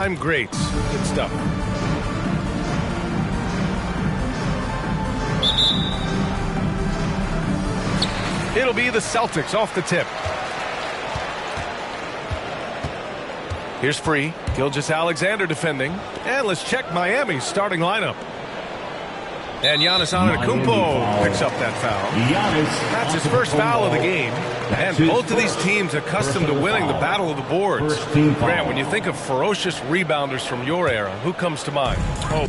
I'm great. Good stuff. It'll be the Celtics off the tip. Here's free. Gilgeous-Alexander defending. And let's check Miami's starting lineup. And Giannis Antetokounmpo picks up that foul. That's his first foul of the game. And both of these teams accustomed to winning the battle of the boards. Grant, when you think of ferocious rebounders from your era, who comes to mind? Oh.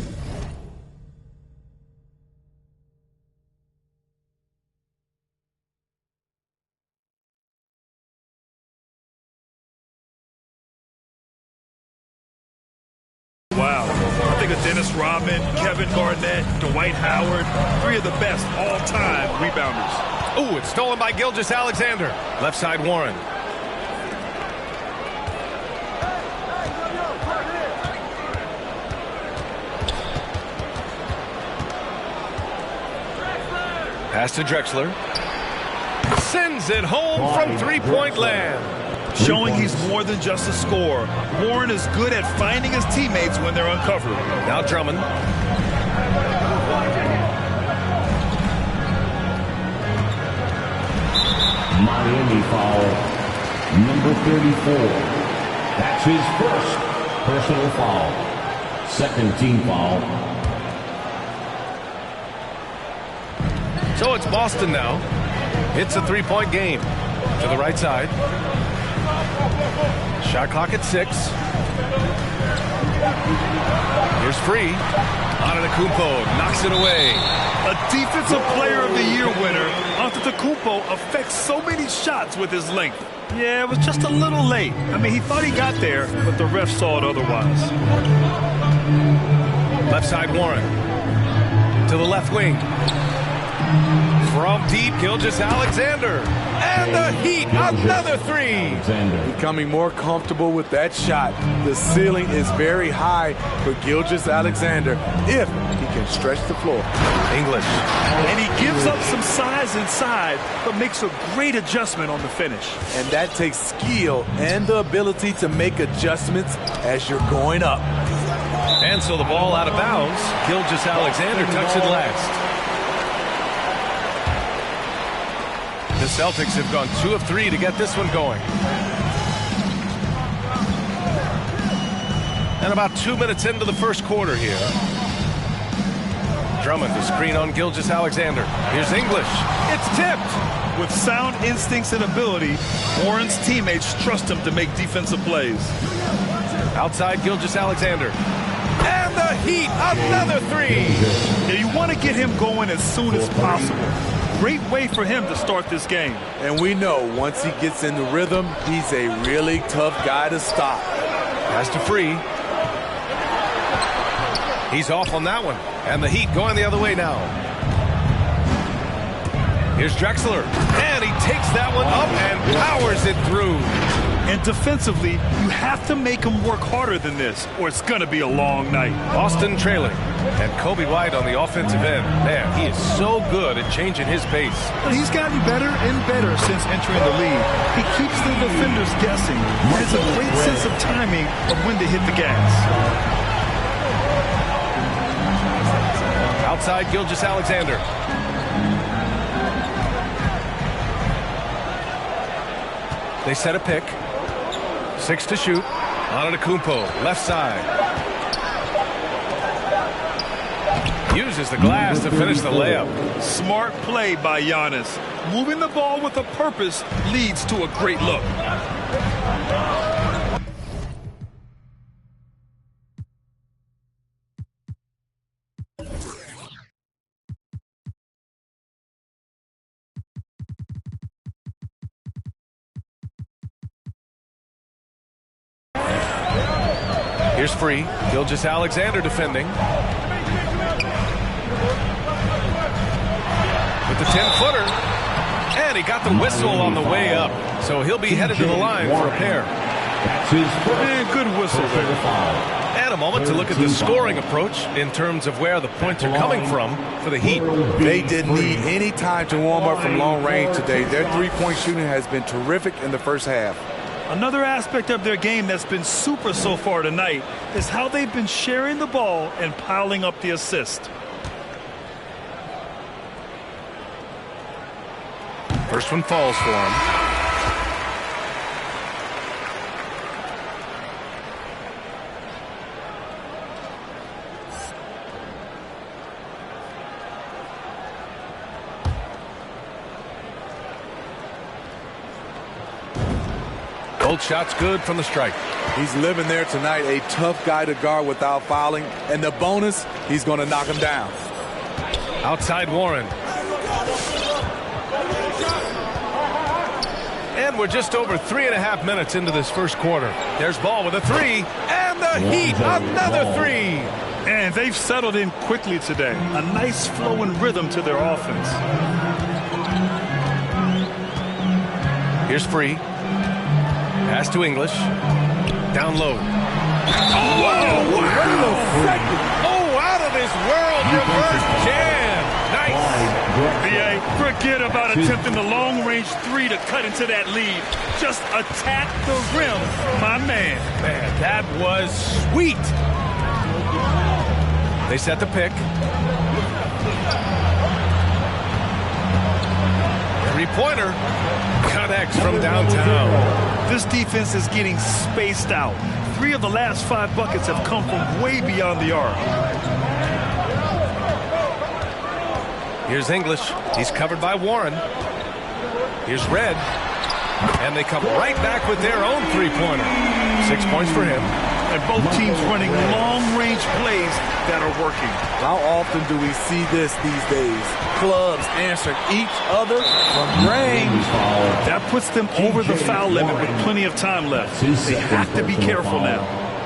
Wow. I think of Dennis Rodman, Kevin Garnett, Dwight Howard, three of the best all-time rebounders. Oh, it's stolen by Gilgeous-Alexander. Left side, Warren. Pass to Drexler. Sends it home from three-point land. Showing he's more than just a scorer. Warren is good at finding his teammates when they're uncovered. Now Drummond. Miami foul, number 34. That's his first personal foul. Second team foul. So it's Boston now. It's a three-point game. To the right side. Shot clock at 6. Here's free. Antetokounmpo knocks it away. A Defensive Player of the Year winner, Antetokounmpo affects so many shots with his length. Yeah, it was just a little late. I mean, he thought he got there, but the ref saw it otherwise. Left side, Warren. To the left wing. From deep, Gilgeous-Alexander. And the Heat, another three. Becoming more comfortable with that shot. The ceiling is very high for Gilgeous-Alexander if he can stretch the floor. English. And he gives up some size inside, but makes a great adjustment on the finish. And that takes skill and the ability to make adjustments as you're going up. And so the ball out of bounds. Gilgeous-Alexander tucks it last. The Celtics have gone 2 of 3 to get this one going. And about 2 minutes into the first quarter here. Drummond, the screen on Gilgeous-Alexander. Here's English. It's tipped. With sound instincts and ability, Warren's teammates trust him to make defensive plays. Outside Gilgeous-Alexander. And the Heat, another three. Yeah, you want to get him going as soon as possible. Great way for him to start this game. And we know once he gets in the rhythm, he's a really tough guy to stop. Pass to free. He's off on that one. And the Heat going the other way now. Here's Drexler. And he takes that one up and powers it through. And defensively, you have to make him work harder than this, or it's going to be a long night. Boston trailing. And Kobe White on the offensive end. Man, he is so good at changing his pace. But he's gotten better and better since entering the league. He keeps the defenders guessing. He has a great sense of timing of when to hit the gas. Outside Gilgeous-Alexander. They set a pick. 6 to shoot. Antetokounmpo, left side. Uses the glass to finish the layup. Smart play by Giannis. Moving the ball with a purpose leads to a great look. Here's free. Gilgeous-Alexander defending. With the 10-footer. And he got the whistle on the way up. So he'll be headed to the line for a pair. And good whistle there. And a moment to look at the scoring approach in terms of where the points are coming from for the Heat. They didn't need any time to warm up from long range today. Their three-point shooting has been terrific in the first half. Another aspect of their game that's been super so far tonight is how they've been sharing the ball and piling up the assist. First one falls for him. Gold shot's good from the strike. He's living there tonight, a tough guy to guard without fouling. And the bonus, he's going to knock him down. Outside Warren. And we're just over 3.5 minutes into this first quarter. There's Ball with a three. And the Heat, another three. And they've settled in quickly today. A nice flow and rhythm to their offense. Here's Free. Pass to English. Down low. Oh, out of this world. Reverse jam. Nice. B.A., forget about attempting the long-range three to cut into that lead. Just attack the rim, my man. Man, that was sweet. They set the pick. Three-pointer. Connects from downtown. This defense is getting spaced out. 3 of the last 5 buckets have come from way beyond the arc. Here's English. He's covered by Warren. Here's Red. And they come right back with their own three-pointer. 6 points for him. And both teams running long-range plays that are working. How often do we see this these days? Clubs answering each other from range. That puts them over the foul limit with plenty of time left. They have to be careful now.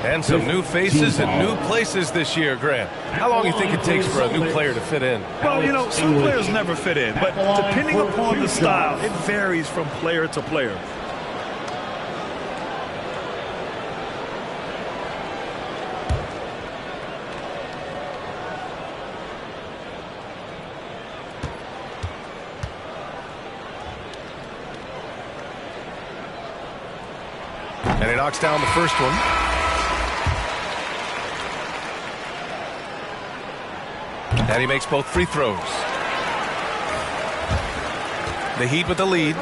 And some new faces and new places this year, Grant. How long do you think it takes for a new player to fit in? Well, you know, some players never fit in, but depending upon the style, it varies from player to player. And he knocks down the first one. And he makes both free throws. The Heat with the lead.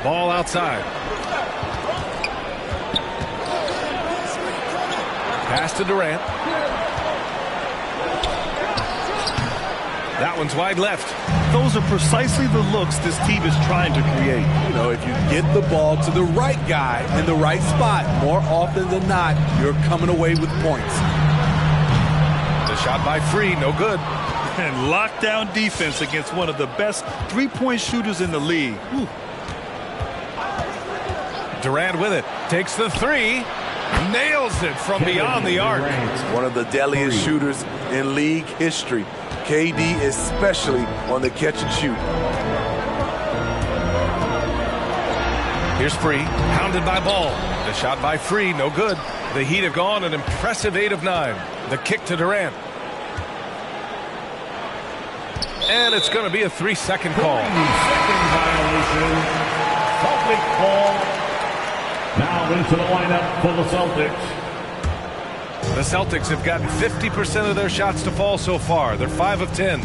Ball outside. Pass to Durant. That one's wide left. Those are precisely the looks this team is trying to create. You know, if you get the ball to the right guy in the right spot, more often than not, you're coming away with points. The shot by Free, no good. And lockdown defense against one of the best three-point shooters in the league. Whew. Durant with it. Takes the three. Nails it from beyond the arc. One of the deadliest shooters in league history. KD especially on the catch and shoot. Here's Free, pounded by Ball. The shot by Free, no good. The Heat have gone an impressive 8 of 9. The kick to Durant. And it's going to be a 3-second call. 3-second violation. Celtic ball. Now into the lineup for the Celtics. The Celtics have gotten 50% of their shots to fall so far. They're 5 of 10.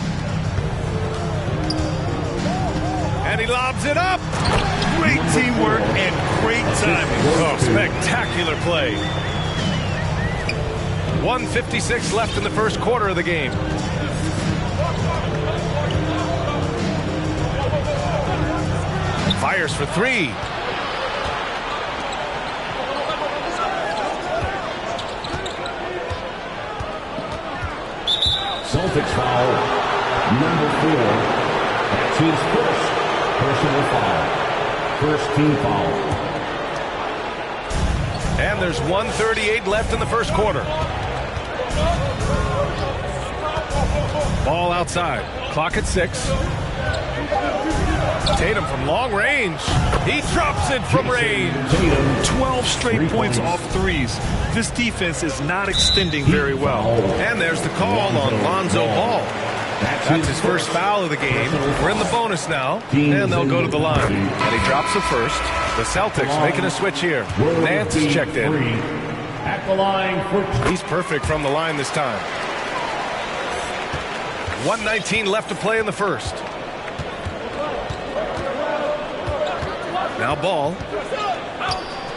And he lobs it up. Great teamwork and great timing. Oh, spectacular play. 1:56 left in the first quarter of the game. Fires for 3. Celtics foul, number 4. That's his first personal foul. First team foul. And there's 1:38 left in the first quarter. Ball outside. Clock at 6. Tatum from long range. He drops it from range. 12 straight points off threes. This defense is not extending very well. And there's the call on Lonzo Ball. That's his first foul of the game. We're in the bonus now, and they'll go to the line. And he drops the first. The Celtics making a switch here. Nance is checked in. At the line. He's perfect from the line this time. 1:19 left to play in the first. Now ball.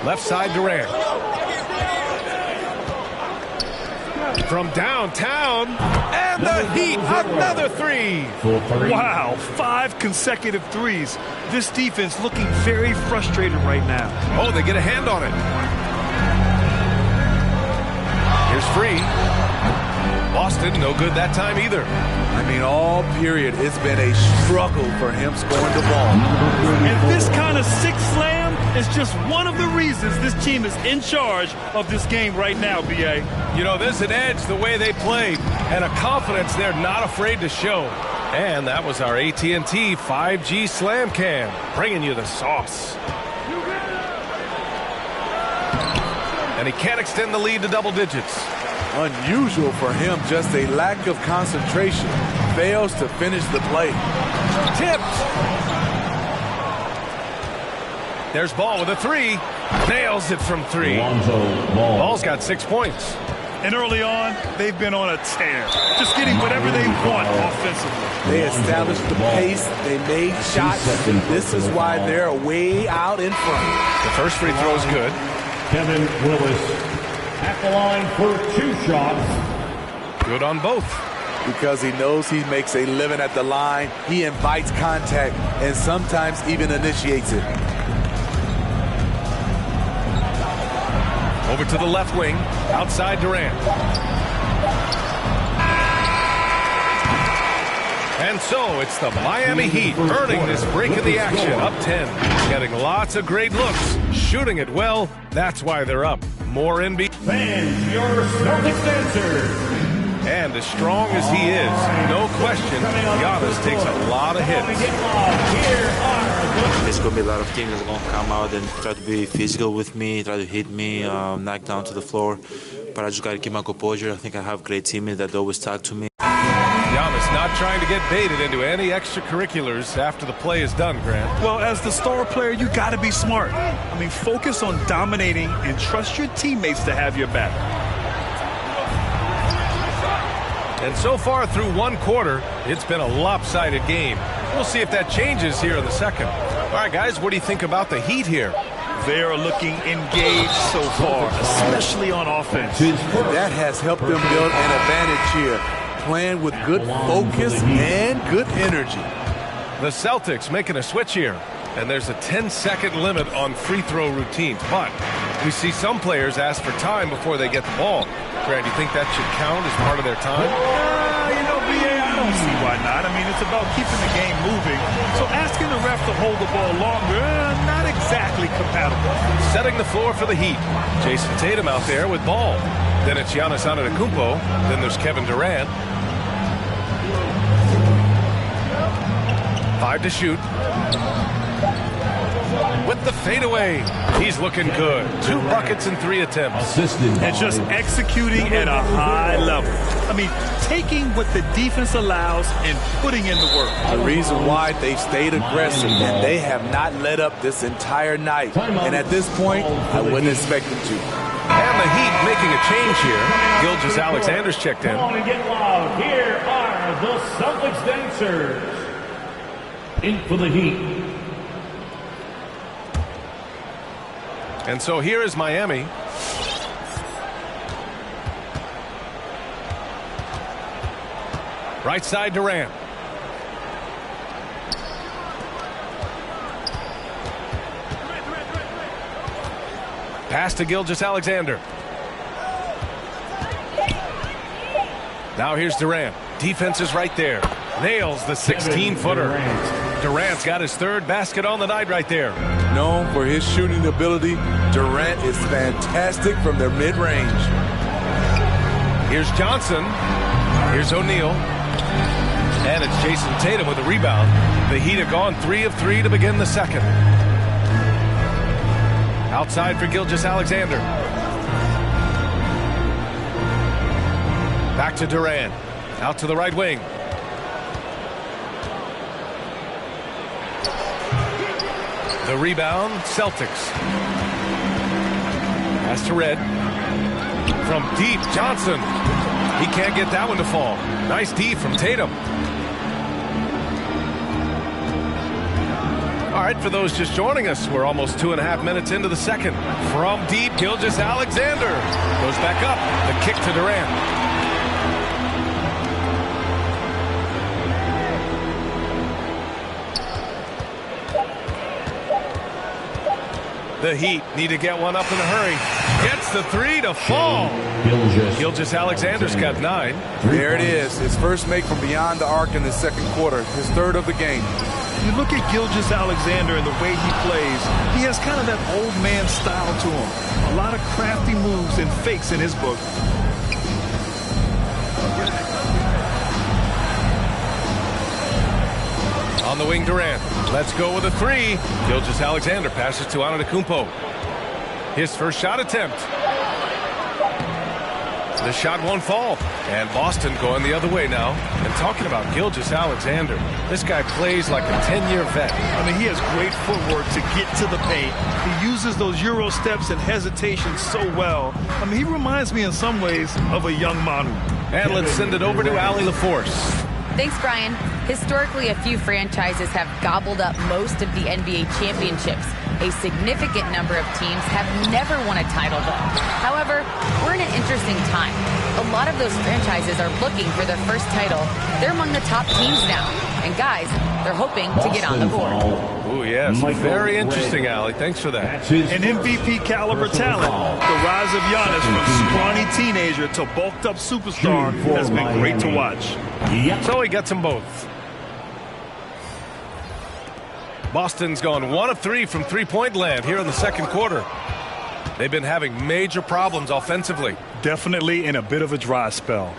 Left side Durant. From downtown. And the Heat, another three. Wow, 5 consecutive threes. This defense looking very frustrated right now. Oh, they get a hand on it. Here's free. Boston, no good that time either. I mean, all period, it's been a struggle for him scoring the ball. And this kind of six slam is just one of the reasons this team is in charge of this game right now, B.A. You know, there's an edge the way they played and a confidence they're not afraid to show. And that was our AT&T 5G Slam Cam, bringing you the sauce. And he can't extend the lead to double digits. Unusual for him, just a lack of concentration. Fails to finish the play. Tipped. There's Ball with a three. Nails it from three. Ball's got 6 points. And early on, they've been on a tear. Just getting whatever they want offensively. They established the pace. They made shots. This is why they're way out in front. The first free throw is good. Kevin Willis at the line for 2 shots. Good on both. Because he knows he makes a living at the line, he invites contact and sometimes even initiates it. Over to the left wing, outside Durant. And so it's the Miami Heat earning this break in the action, up 10. Getting lots of great looks, shooting it well. That's why they're up. More NBA. Fans, your Celtics answer. And as strong as he is, no question, Giannis takes a lot of hits. There's going to be a lot of teams that are going to come out and try to be physical with me, try to hit me, knock down to the floor. But I just got to keep my composure. I think I have great teammates that always talk to me. Giannis not trying to get baited into any extracurriculars after the play is done, Grant. Well, as the star player, you got to be smart. I mean, focus on dominating and trust your teammates to have your back. And so far through one quarter, it's been a lopsided game. We'll see if that changes here in the second. All right, guys, what do you think about the Heat here? They are looking engaged so far, especially on offense. That has helped them build an advantage here, playing with good focus and good energy. The Celtics making a switch here, and there's a 10-second limit on free throw routines. But we see some players ask for time before they get the ball. Grant, do you think that should count as part of their time? You know, B.A., I don't see why not. I mean, it's about keeping the game moving. So asking the ref to hold the ball longer, not exactly compatible. Setting the floor for the Heat. Jason Tatum out there with Ball. Then it's Giannis Antetokounmpo. Then there's Kevin Durant. 5 to shoot. With the fadeaway, he's looking good. 2 buckets and 3 attempts. And just executing at a high level. I mean, taking what the defense allows and putting in the work. The reason why they've stayed aggressive and they have not let up this entire night. And at this point, I wouldn't expect them to. And the Heat making a change here. Gilgeous-Alexander's checked in. Come on and get loud. Here are the Celtics dancers. In for the Heat. And so here is Miami. Right side Durant. Pass to Gilgeous-Alexander. Now here's Durant. Defense is right there. Nails the 16-footer. Durant's got his 3rd basket on the night right there. Known for his shooting ability, Durant is fantastic from their mid-range. Here's Johnson. Here's O'Neal. And it's Jason Tatum with a rebound. The Heat have gone 3 of 3 to begin the second. Outside for Gilgeous-Alexander. Back to Durant. Out to the right wing. The rebound, Celtics. Pass to Red. From deep, Johnson. He can't get that one to fall. Nice D from Tatum. All right, for those just joining us, we're almost 2.5 minutes into the second. From deep, Gilgeous-Alexander goes back up. The kick to Durant. The Heat need to get one up in a hurry. Gets the three to fall. Gilgeous-Alexander's got 9. There it is. His first make from beyond the arc in the second quarter. His third of the game. You look at Gilgeous-Alexander and the way he plays, he has kind of that old man style to him. A lot of crafty moves and fakes in his book. On the wing, Durant. Let's go with a 3. Gilgeous-Alexander passes to Antetokounmpo. His first shot attempt. The shot won't fall. And Boston going the other way now. And talking about Gilgeous-Alexander, this guy plays like a 10-year vet. I mean, he has great footwork to get to the paint. He uses those Euro steps and hesitations so well. I mean, he reminds me in some ways of a young Manu. And let's send it over to Allie LaForce. Thanks, Brian. Historically, a few franchises have gobbled up most of the NBA championships. A significant number of teams have never won a title, though. However, we're in an interesting time. A lot of those franchises are looking for their first title. They're among the top teams now. And guys, they're hoping to get on the board. Oh, yes. Very interesting, Allie. Thanks for that. An MVP caliber talent. The rise of Giannis from scrawny teenager to bulked up superstar has been great to watch. So he gets them both. Boston's gone 1 of 3 from three-point land here in the second quarter. They've been having major problems offensively. Definitely in a bit of a dry spell.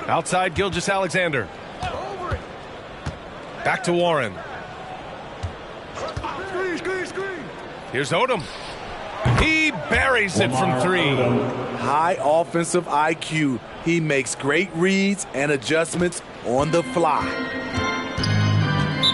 Outside, Gilgeous-Alexander. Back to Warren. Here's Odom. He buries it from 3. High offensive IQ. He makes great reads and adjustments on the fly.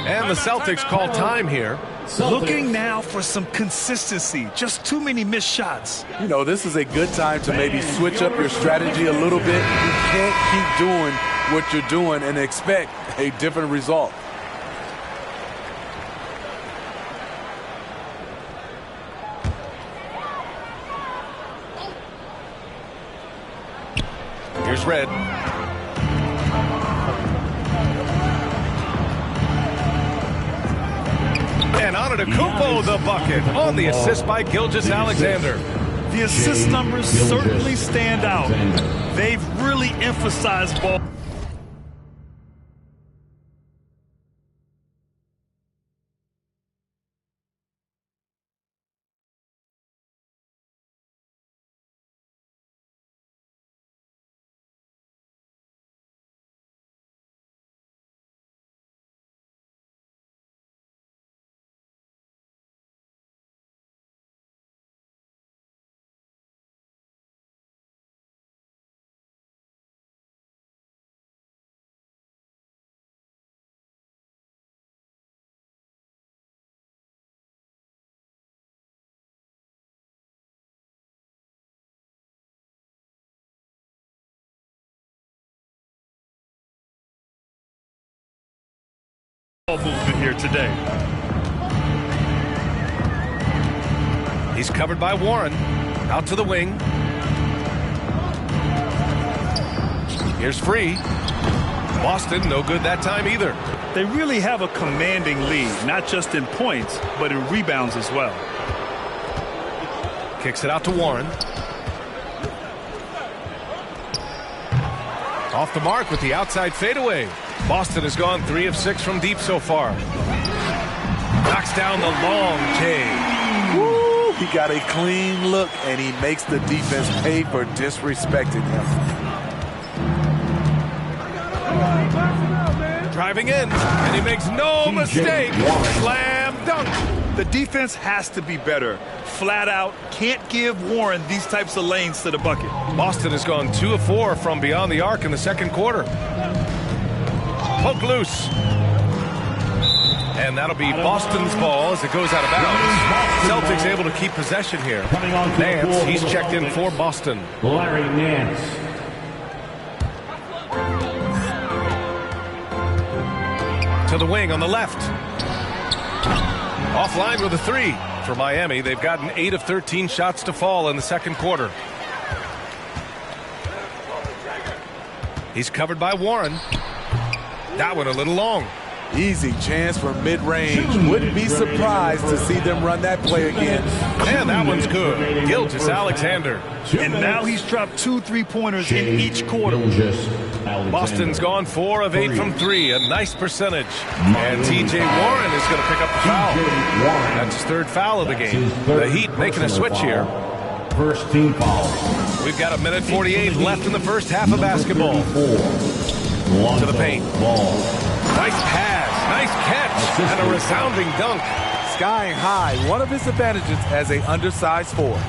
And the Celtics call time here. Looking now for some consistency. Just too many missed shots. You know, this is a good time to maybe switch up your strategy a little bit. You can't keep doing what you're doing and expect a different result. Here's Red. And Antetokounmpo the bucket on the assist by Gilgeous-Alexander. The assist numbers certainly stand out. They've really emphasized ball. Movement here today. He's covered by Warren. Out to the wing. Here's Free. Boston, no good that time either. They really have a commanding lead, not just in points, but in rebounds as well. Kicks it out to Warren. Off the mark with the outside fadeaway. Boston has gone 3 of 6 from deep so far. Knocks down the long J. Woo! He got a clean look, and he makes the defense pay for disrespecting him. Driving in, and he makes no mistake. Slam dunk. The defense has to be better. Flat out, can't give Warren these types of lanes to the bucket. Boston has gone 2 of 4 from beyond the arc in the second quarter. Poke loose. And that'll be Boston's ball as it goes out of bounds. Celtics able to keep possession here. Nance, he's checked in for Boston. Larry Nance. To the wing on the left. Offline with a 3. For Miami, they've gotten 8 of 13 shots to fall in the second quarter. He's covered by Warren. That one a little long. Easy chance for mid-range. Wouldn't be surprised to see them run that play again. And that one's good. Gilgeous-Alexander. And now he's dropped 2 3-pointers in each quarter. Boston's gone 4 of 8 from 3. A nice percentage. And T.J. Warren is going to pick up the foul. That's his 3rd foul of the game. The Heat making a switch here. First team foul. We've got 1:48 left in the first half of basketball. To the paint. Nice pass, nice catch, and a resounding dunk. Skying high, one of his advantages as a undersized forward.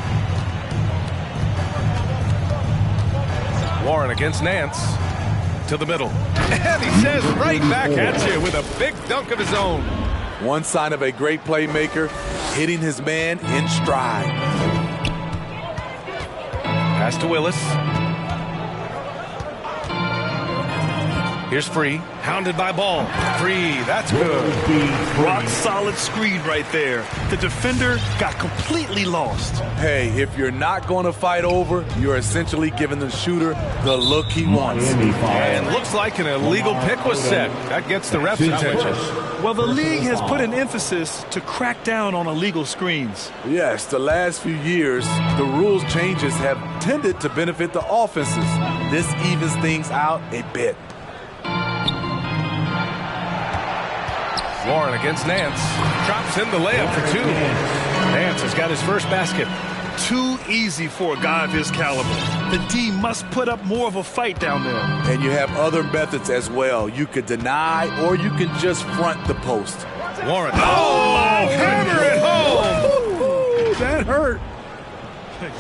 Warren against Nance. To the middle. And he says right back at you with a big dunk of his own. One sign of a great playmaker, hitting his man in stride. Pass to Willis. Here's Free, hounded by Ball. Free, that's good. Rock solid screen right there. The defender got completely lost. Hey, if you're not going to fight over, you're essentially giving the shooter the look he wants. And looks like an illegal pick was set. That gets the ref's attention. Well, the league has put an emphasis to crack down on illegal screens. Yes, the last few years, the rules changes have tended to benefit the offenses. This evens things out a bit. Warren against Nance. Drops in the layup for 2. Nance has got his first basket. Too easy for a guy of his caliber. The D must put up more of a fight down there. And you have other methods as well. You could deny or you can just front the post. Warren. Oh, hammer it home. Ooh, that hurt.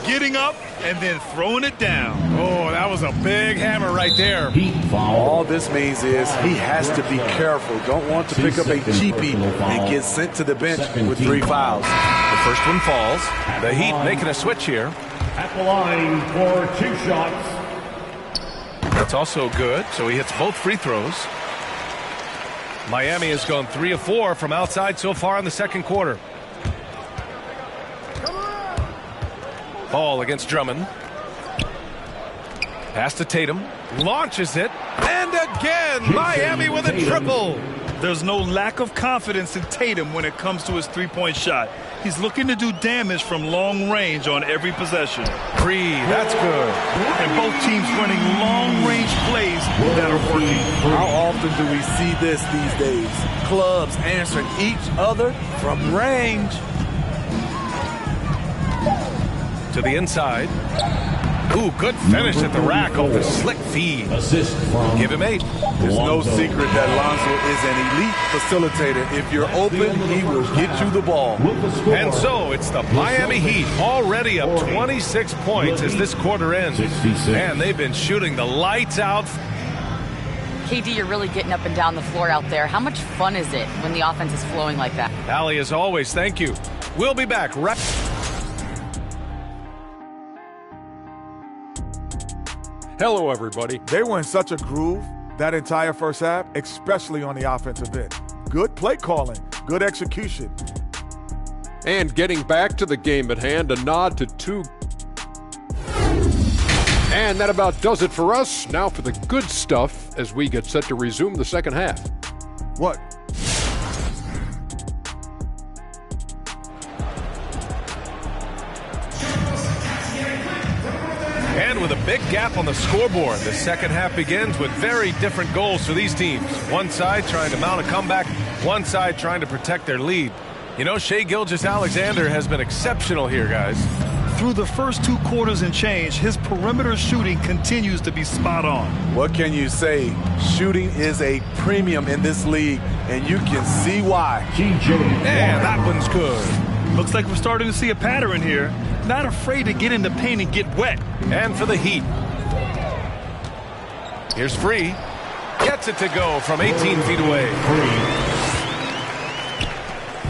Getting up and then throwing it down. Oh, that was a big hammer right there. All this means is he has to be careful. Don't want to pick up a cheapie and get sent to the bench with 3 fouls. The first one falls. The Heat making a switch here. At the line for 2 shots. That's also good, so he hits both free throws. Miami has gone 3 of 4 from outside so far in the second quarter. Ball against Drummond. Pass to Tatum. Launches it. And again, Miami with a triple. There's no lack of confidence in Tatum when it comes to his 3-point shot. He's looking to do damage from long range on every possession. Free, that's good. And both teams running long-range plays that are working. How often do we see this these days? Clubs answering each other from range. To the inside. Ooh, good finish at the rack off the slick feed. Assist from. Give him 8. There's no secret that Lonzo is an elite facilitator. If you're open, he will get you the ball. And so it's the Miami Heat already up 26 points as this quarter ends. 66. And they've been shooting the lights out. KD, you're really getting up and down the floor out there. How much fun is it when the offense is flowing like that? Allie, as always, thank you. We'll be back right. Hello, everybody. They were in such a groove that entire first half, especially on the offensive end. Good play calling, good execution. And getting back to the game at hand, a nod to 2. And that about does it for us. Now for the good stuff as we get set to resume the second half. What? And with a big gap on the scoreboard, the second half begins with very different goals for these teams. One side trying to mount a comeback, one side trying to protect their lead. You know, Shai Gilgeous-Alexander has been exceptional here, guys. Through the first 2 quarters and change, his perimeter shooting continues to be spot on. What can you say? Shooting is a premium in this league, and you can see why. And that one's good. Looks like we're starting to see a pattern here. Not afraid to get in the paint and get wet. And for the Heat. Here's Free. Gets it to go from 18 feet away.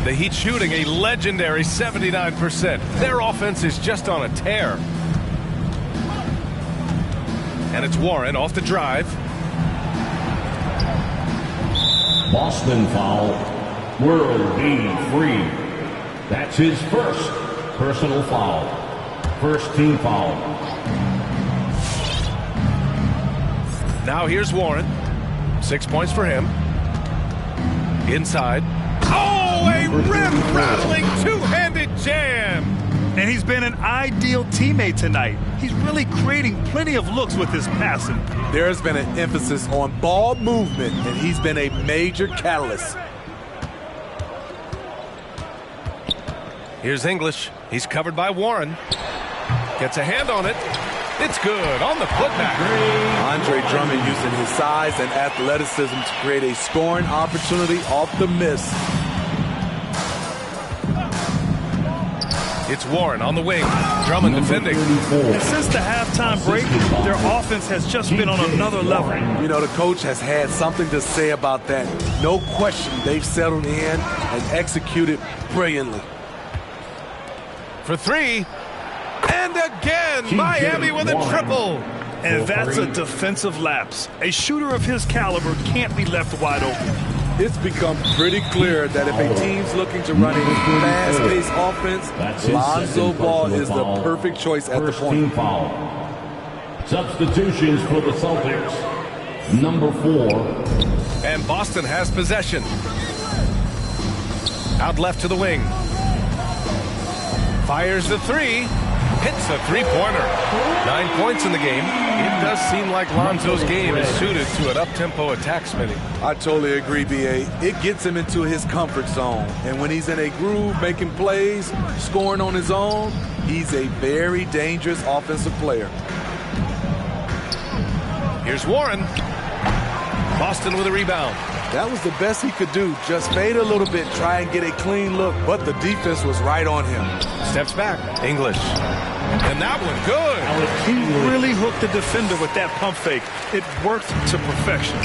The Heat shooting a legendary 79%. Their offense is just on a tear. And it's Warren off the drive. Boston foul. World be free. That's his first personal foul. First team foul. Now here's Warren. 6 points for him. Inside. Oh, a rim-rattling two-handed jam. And he's been an ideal teammate tonight. He's really creating plenty of looks with his passing. There's been an emphasis on ball movement, and he's been a major catalyst. Here's English. He's covered by Warren. Gets a hand on it. It's good on the putback. Andre Drummond using his size and athleticism to create a scoring opportunity off the miss. It's Warren on the wing. Drummond defending. And since the halftime break, their offense has just been on another level. You know, the coach has had something to say about that. No question, they've settled in and executed brilliantly. For three. And again, Miami with a triple. And that's a defensive lapse. A shooter of his caliber can't be left wide open. It's become pretty clear that if a team's looking to run a fast-paced offense, Lonzo Ball is the perfect choice at the point. Substitutions for the Celtics. Number 4. And Boston has possession. Out left to the wing. Fires the three. Hits a three-pointer. 9 points in the game. It does seem like Lonzo's game is suited to an up-tempo attack, Smitty. I totally agree, B.A. It gets him into his comfort zone. And when he's in a groove, making plays, scoring on his own, he's a very dangerous offensive player. Here's Warren. Boston with a rebound. That was the best he could do. Just fade a little bit, try and get a clean look, but the defense was right on him. Steps back. English. And that one good. He really hooked the defender with that pump fake. It worked to perfection.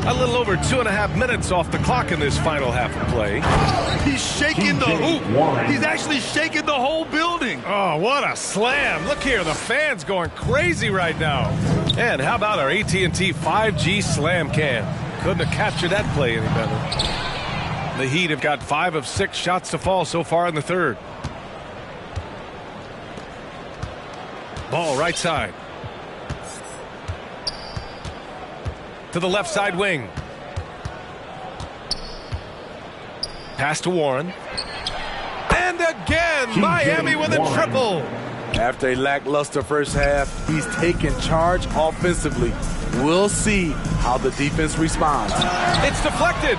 A little over 2.5 minutes off the clock in this final half of play. He's shaking the hoop. He's actually shaking the whole building. Oh, what a slam. Look here, the fans going crazy right now. And how about our AT&T 5G slam cam? Couldn't have captured that play any better. The Heat have got 5 of 6 shots to fall so far in the third. Ball right side. To the left side wing. Pass to Warren. And again, Miami with a triple. After a lackluster first half, he's taken charge offensively. We'll see how the defense responds. It's deflected.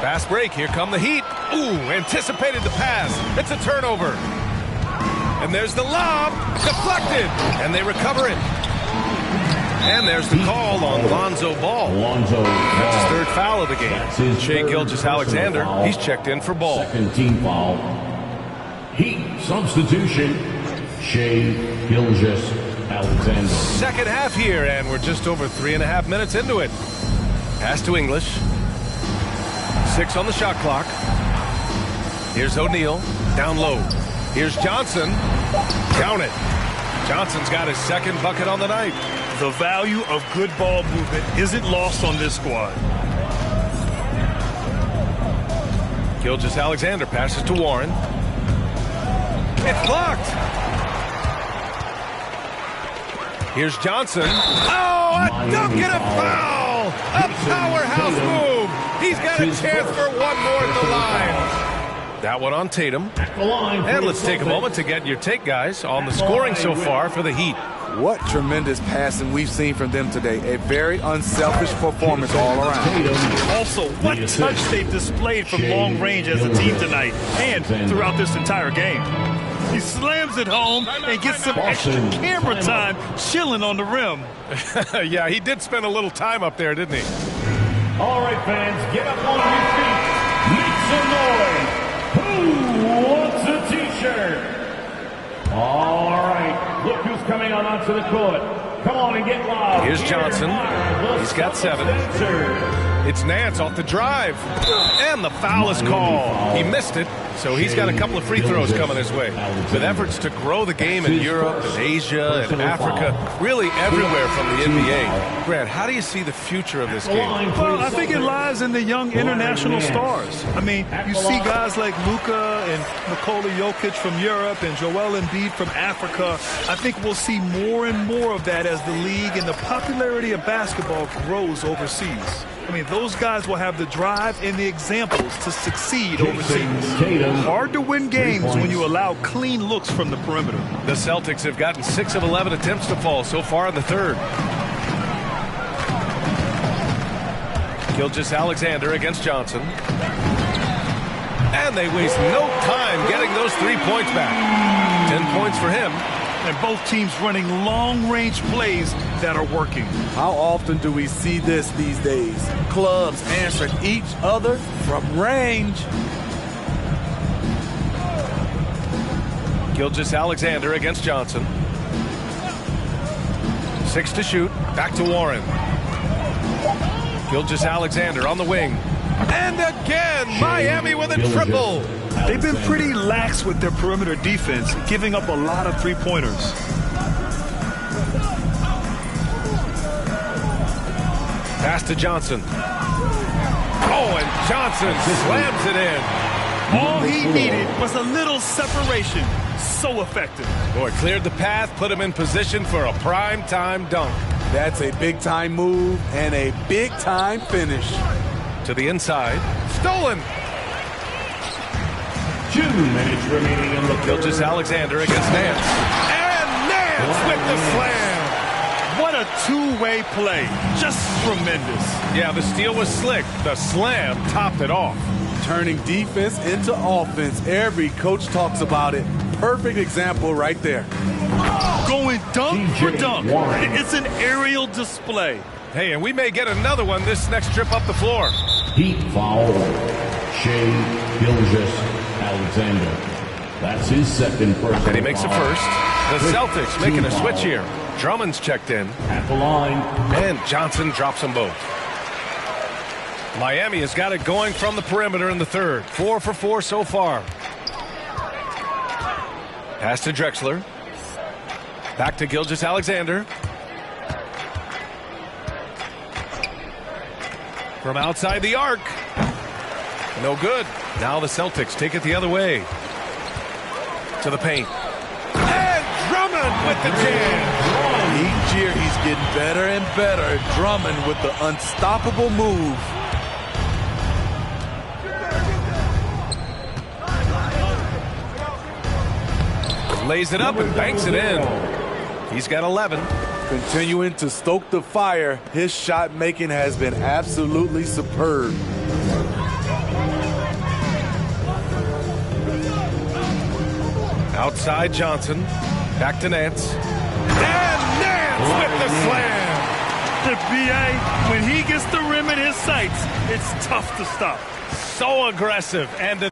Fast break. Here come the Heat. Ooh, anticipated the pass. It's a turnover. And there's the lob. Deflected. And they recover it. And there's the call on Lonzo Ball. That's his third foul of the game. Shai Gilgeous-Alexander, he's checked in for Ball. Second team foul. Heat substitution. Shai Gilgeous-Alexander. Second half here, and we're just over 3.5 minutes into it. Pass to English. 6 on the shot clock. Here's O'Neal. Down low. Here's Johnson. Count it. Johnson's got his second bucket on the night. The value of good ball movement isn't lost on this squad. Gilgeous-Alexander passes to Warren. It's blocked. Here's Johnson. Oh, a dunk and a foul! A powerhouse move. He's got a chance for one more at the line. That one on Tatum. And let's take a moment to get your take, guys, on the scoring so far for the Heat. What tremendous passing we've seen from them today. A very unselfish performance all around. Also, what touch they've displayed from long range as a team tonight and throughout this entire game. He slams it home and gets some extra camera time chilling on the rim. Yeah, he did spend a little time up there, didn't he? All right, fans, get up on your feet. Make some noise. Who wants a T-shirt? All right, look who's coming on onto the court. Come on and get loud. Here's Johnson. He's got 7. It's Nance off the drive. And the foul is called. He missed it, so he's got a couple of free throws coming his way. With efforts to grow the game in Europe and Asia and Africa, really everywhere from the NBA. Grant, how do you see the future of this game? Well, I think it lies in the young international stars. I mean, you see guys like Luka and Nikola Jokic from Europe and Joel Embiid from Africa. I think we'll see more and more of that as the league and the popularity of basketball grows overseas. I mean, those guys will have the drive and the examples to succeed overseas. Hard to win games when you allow clean looks from the perimeter. The Celtics have gotten 6 of 11 attempts to fall so far in the third. Gilgeous-Alexander against Johnson. And they waste no time getting those 3 points back. 10 points for him. And both teams running long-range plays that are working. How often do we see this these days? Clubs answering each other from range. Gilgeous-Alexander against Johnson. 6 to shoot. Back to Warren. Gilgeous-Alexander on the wing. And again, Miami with a triple. They've been pretty lax with their perimeter defense, giving up a lot of three-pointers. Pass to Johnson. Oh, and Johnson slams it in. All he needed was a little separation. So effective. Boy, cleared the path, put him in position for a prime-time dunk. That's a big-time move and a big-time finish. To the inside. Stolen. 2 minutes remaining in the third. Gilgeous-Alexander against Nance. And Nance with the slam. What a two-way play. Just tremendous. Yeah, the steal was slick. The slam topped it off. Turning defense into offense. Every coach talks about it. Perfect example right there. Going dunk for dunk. It's an aerial display. Hey, and we may get another one this next trip up the floor. Heat foul. Shea Gilgeous-Alexander. That's his second personal And he makes the foul. first. The Celtics making a switch here. Drummond's checked in. At the line. And Johnson drops them both. Miami has got it going from the perimeter in the third. 4 for 4 so far. Pass to Drexler. Back to Gilgeous-Alexander. From outside the arc. No good. Now the Celtics take it the other way. To the paint. And Drummond with the jam. Each year he's getting better and better. Drummond with the unstoppable move. Lays it up and banks it in. He's got 11. Continuing to stoke the fire, his shot making has been absolutely superb. Outside Johnson. Back to Nance. And Nance with the slam. The BA, when he gets the rim in his sights, it's tough to stop. So aggressive. And the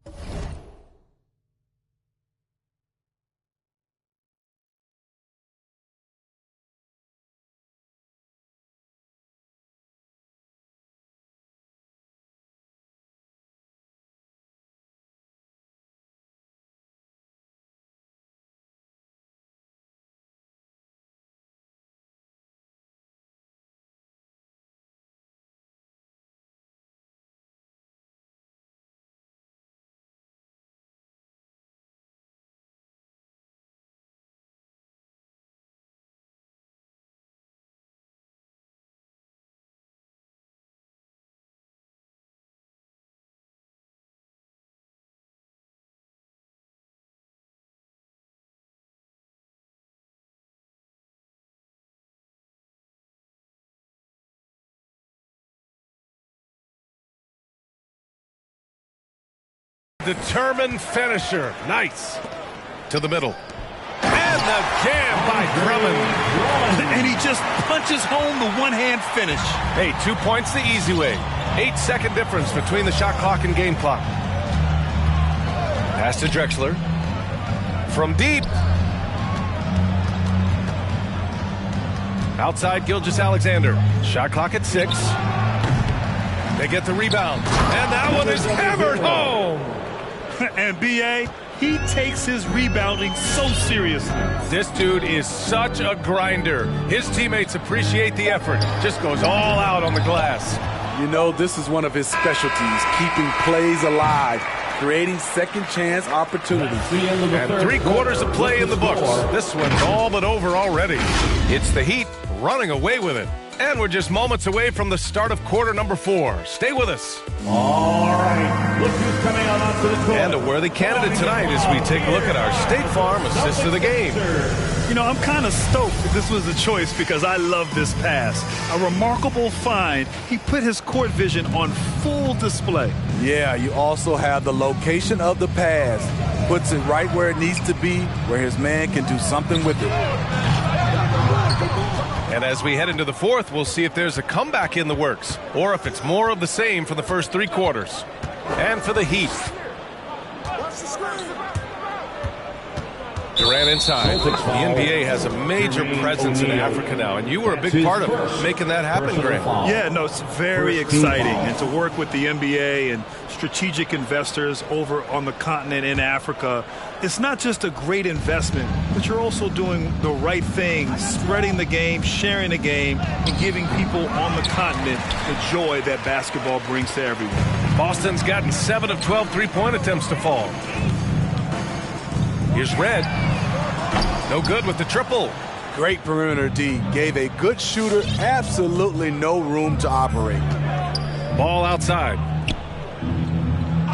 determined finisher. Nice. To the middle. And the jam by Drummond. And he just punches home the one-hand finish. Hey, 2 points the easy way. 8-second difference between the shot clock and game clock. Pass to Drexler. From deep. Outside Gilgeous-Alexander. Shot clock at 6. They get the rebound, and that one is hammered home. And B.A., he takes his rebounding so seriously. This dude is such a grinder. His teammates appreciate the effort. Just goes all out on the glass. You know, this is one of his specialties, keeping plays alive, creating second chance opportunities. And 3/4 of play in the books. This one's all but over already. It's the Heat running away with it. And we're just moments away from the start of quarter number 4. Stay with us. All right, look who's coming out onto the court. And a worthy candidate tonight as we take a look at our State Farm assist of the game. You know, I'm kind of stoked that this was a choice because I love this pass. A remarkable find. He put his court vision on full display. Yeah, you also have the location of the pass. Puts it right where it needs to be, where his man can do something with it. And as we head into the 4th, we'll see if there's a comeback in the works or if it's more of the same for the first 3 quarters. And for the Heat. Durant inside. The NBA has a major presence in Africa now, and you were a big part of making that happen, Grant. Yeah, no, it's very exciting. And to work with the NBA and strategic investors over on the continent in Africa, it's not just a great investment, but you're also doing the right thing, spreading the game, sharing the game, and giving people on the continent the joy that basketball brings to everyone. Boston's gotten 7 of 12 3-point attempts to fall. Here's Red. No good with the triple. Great perimeter D. Gave a good shooter absolutely no room to operate. Ball outside.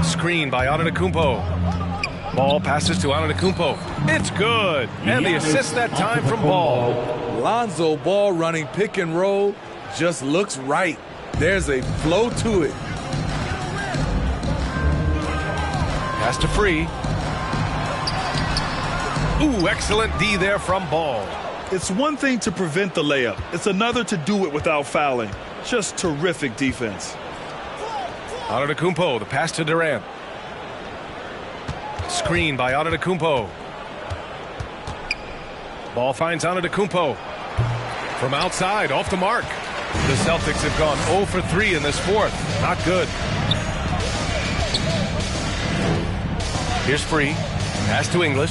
Screen by Antetokounmpo. Ball passes to Antetokounmpo. It's good. And the assist that time from Ball. Lonzo Ball running pick and roll just looks right. There's a flow to it. Pass to Free. Ooh, excellent D there from Ball. It's one thing to prevent the layup. It's another to do it without fouling. Just terrific defense. Antetokounmpo, the pass to Durant. Screen by Antetokounmpo. Ball finds Antetokounmpo. From outside, off the mark. The Celtics have gone 0 for 3 in this 4th. Not good. Here's Free. Pass to English.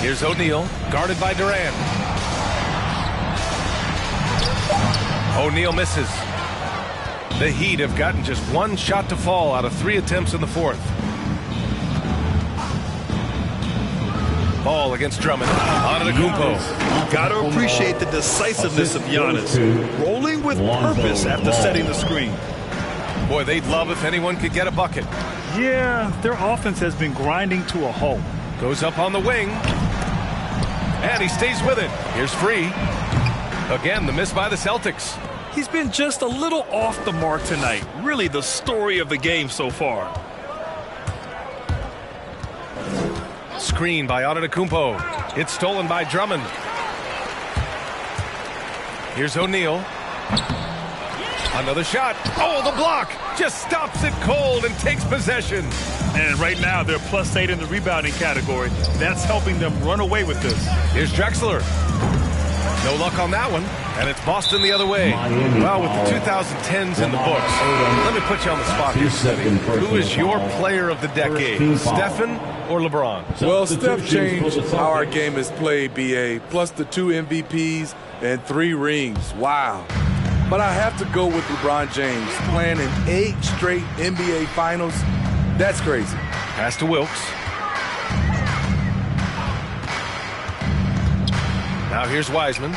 Here's O'Neal, guarded by Durant. O'Neal misses. The Heat have gotten just 1 shot to fall out of 3 attempts in the 4th. Ball against Drummond. Antetokounmpo. Got to appreciate the decisiveness of Giannis. Rolling with purpose after setting the screen. Boy, they'd love if anyone could get a bucket. Yeah, their offense has been grinding to a halt. Goes up on the wing. And he stays with it. Here's Free. Again, the miss by the Celtics. He's been just a little off the mark tonight. Really the story of the game so far. Screen by Antetokounmpo. It's stolen by Drummond. Here's O'Neal. Another shot. Oh, the block. Just stops it cold and takes possession. And right now, they're +8 in the rebounding category. That's helping them run away with this. Here's Drexler. No luck on that one. And it's Boston the other way. Well, with the 2010s in the books, let me put you on the spot here, Stevie. Who is your player of the decade, Stephen or LeBron? Well, Steph changed how our game is played, BA, plus the 2 MVPs and 3 rings. Wow. But I have to go with LeBron James, playing in 8 straight NBA Finals. That's crazy. Pass to Wilkes. Now here's Wiseman.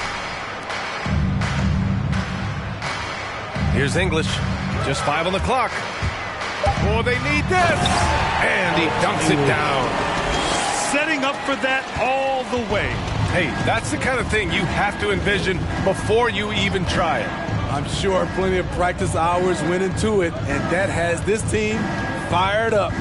Here's English. Just 5 on the clock. Oh, they need this. And he dunks it down. Setting up for that all the way. Hey, that's the kind of thing you have to envision before you even try it. I'm sure plenty of practice hours went into it, and that has this team fired up.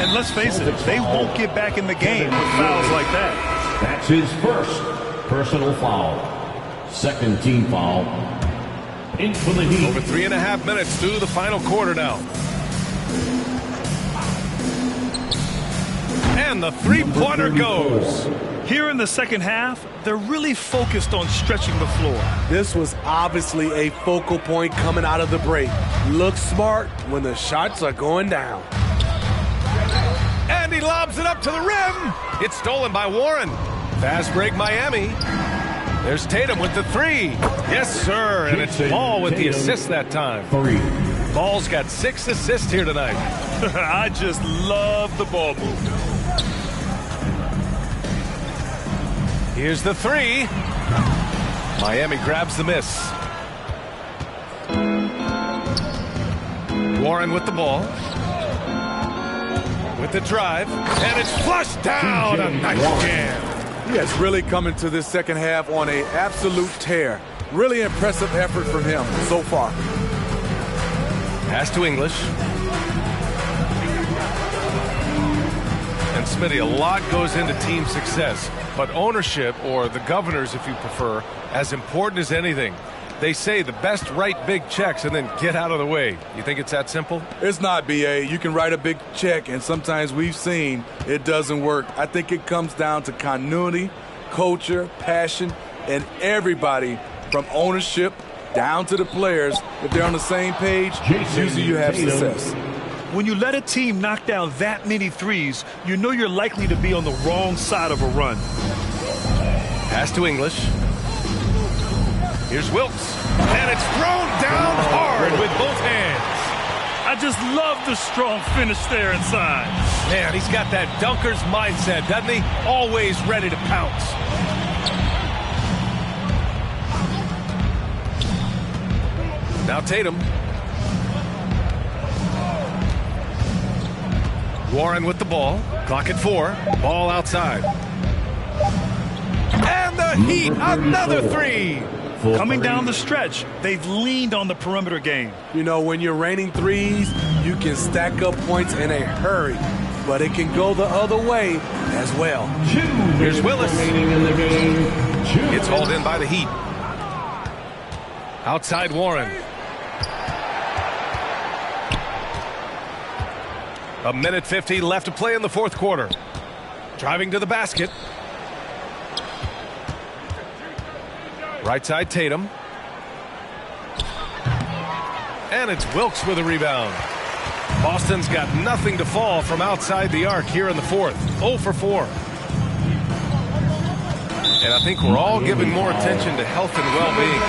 And let's face it, they won't get back in the game with fouls like that. That's his first personal foul. Second team foul. In for the Heat. Over 3.5 minutes through the final quarter now. And the 3-pointer goes. Here in the second half, they're really focused on stretching the floor. This was obviously a focal point coming out of the break. Look smart when the shots are going down. And he lobs it up to the rim. It's stolen by Warren. Fast break Miami. There's Tatum with the three. Yes, sir. And it's Ball with the assist that time. Ball's got 6 assists here tonight. I just love the ball movement. Here's the three. Miami grabs the miss. Warren with the ball. With the drive. And it's flushed down. A nice jam. He has really come into this second half on an absolute tear. Really impressive effort from him so far. Pass to English. And Smitty, a lot goes into team success, but ownership, or the governors if you prefer, as important as anything. They say the best write big checks and then get out of the way. You think it's that simple? It's not, B.A. You can write a big check, and sometimes we've seen it doesn't work. I think it comes down to continuity, culture, passion, and everybody from ownership down to the players. If they're on the same page, usually you have success. When you let a team knock down that many threes, you know you're likely to be on the wrong side of a run. Pass to English. Here's Wilkes. And it's thrown down hard with both hands. I just love the strong finish there inside. Man, he's got that dunker's mindset, doesn't he? Always ready to pounce. Now Tatum. Warren with the ball. Clock at 4. Ball outside. And the Heat, another three. Coming down the stretch, they've leaned on the perimeter game. You know, when you're raining threes, you can stack up points in a hurry, but it can go the other way as well. Here's Willis. It's hauled in by the Heat. Outside Warren. A minute 50 left to play in the fourth quarter. Driving to the basket. Right side Tatum. And it's Wilkes with a rebound. Boston's got nothing to fall from outside the arc here in the fourth. 0 for 4. And I think we're all giving more attention to health and well-being.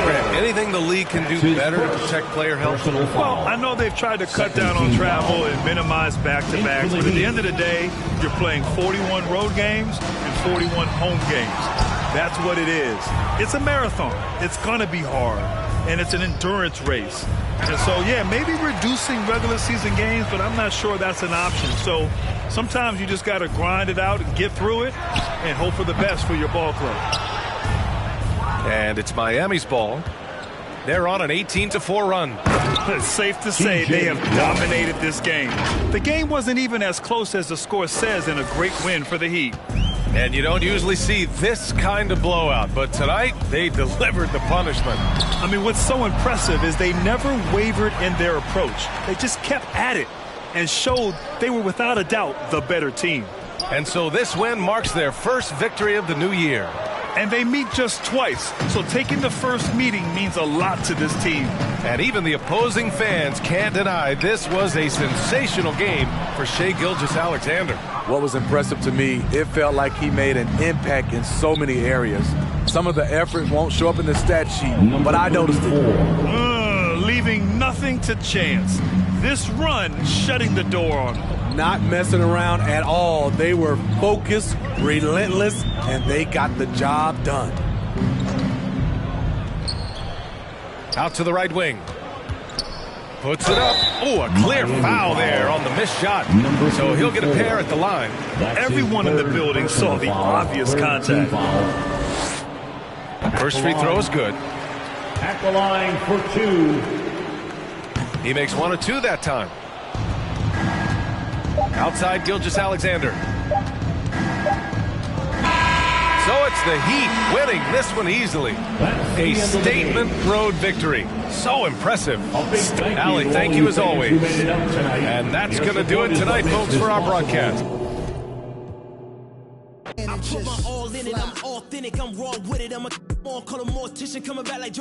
Grant, anything the league can do better to protect player health? Well, I know they've tried to cut down on travel and minimize back-to-backs, but at the end of the day, you're playing 41 road games and 41 home games. That's what it is. It's a marathon. It's going to be hard, and it's an endurance race. And so, yeah, maybe reducing regular season games, but I'm not sure that's an option. So sometimes you just got to grind it out and get through it and hope for the best for your ball club. And it's Miami's ball. They're on an 18-4 run. It's safe to say they have dominated this game. The game wasn't even as close as the score says in a great win for the Heat. And you don't usually see this kind of blowout, but tonight they delivered the punishment. I mean, what's so impressive is they never wavered in their approach. They just kept at it and showed they were without a doubt the better team. And so this win marks their first victory of the new year. And they meet just twice, so taking the first meeting means a lot to this team. And even the opposing fans can't deny this was a sensational game for Shai Gilgeous-Alexander. What was impressive to me, it felt like he made an impact in so many areas. Some of the effort won't show up in the stat sheet, but I noticed it. Leaving nothing to chance. This run shutting the door on them. Not messing around at all. They were focused, relentless, and they got the job done. Out to the right wing. Puts it up. Oh, a clear foul there on the missed shot. So he'll get a pair at the line. Everyone in the building saw the obvious contact. First free throw is good. At the line for 2. He makes 1 or 2 that time. Outside Gilgeous-Alexander. So it's the Heat winning this one easily. A statement road victory. So impressive. Allie, thank you as always. And that's going to do it tonight, folks, for our broadcast. I put my all in it, I'm authentic, I'm raw with it. I'm a call a mortician coming back like